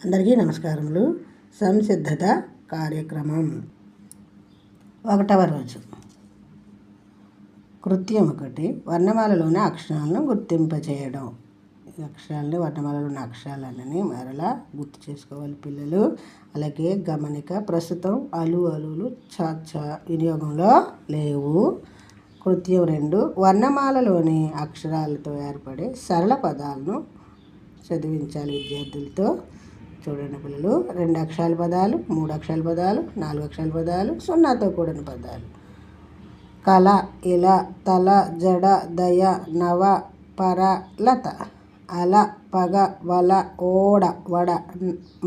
అందరికీ నమస్కారములు. సంసిద్ధత కార్యక్రమం 1వ రోజు. కృత్యం 1. వర్ణమాలలోని అక్షరాలను గుర్తింపచేయడం. ఈ అక్షరాలని వర్ణమాలలో ఉన్న అక్షరాలన్నీ మరలా గుర్తు చేసుకోవాలి పిల్లలు. అలాగే గమనిక, ప్రస్తుతం అలులు చ వినియోగంలో లేవు. కృత్యం 2. వర్ణమాలలోని అక్షరాలతో ఏర్పడే సరళ పదాలను చదివించాలి విద్యార్థులతో. చూడండి పిల్లలు, 2 అక్షరాల పదాలు, 3 అక్షరాల పదాలు, 4 అక్షరాల పదాలు, 0తో కూడిన పదాలు. కల, ఇల, తల, జడ, దయ, నవ, పర, లత. అల, పగ, వల, ఓడ, వడ,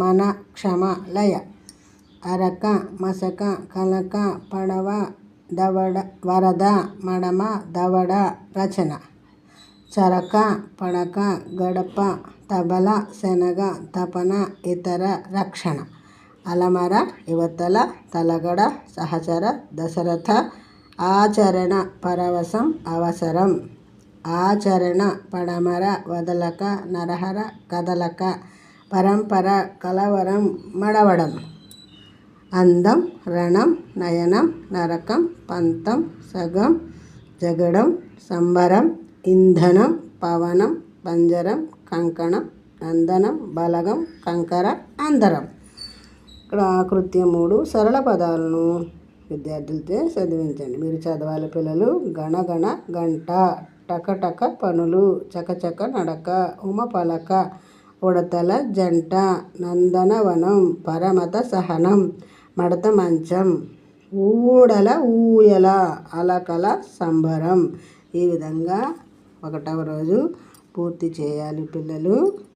మన, క్షమ, లయ. అరక, మసక, కనక, పడవ, దవడ, వరద, మడమ, దవడ, రచన. చరక, పడక, గడప, తబల, శనగ, తపన, ఇతర, రక్షణ. అలమర, యువతల, తలగడ, సహచర, దశరథ. ఆచరణ, పరవశం, అవసరం. ఆచరణ, పడమర, వదలక, నరహర, కదలక. పరంపర, కలవరం, మడవడం. అందం, రణం, నయనం, నరకం, పంతం, సగం, జగడం, సంబరం. ఇంధనం, పవనం, పంజరం, కంకణం, నందనం, బలగం, కంకర, అందరం. ఇక్కడ కృత్యం 3. సరళ పదాలను విద్యార్థులతో చదివించండి. మీరు చదవాలి పిల్లలు. గణగణ, గంట. టకటక, పనులు. చకచక, నడక. ఉమపలక, ఉడతల జంట. నందనవనం, పరమత సహనం. మడత మంచం. ఊడల ఊయల, అలకల సంబరం. ఈ విధంగా 1వ రోజు పూర్తి చేయాలి పిల్లలు.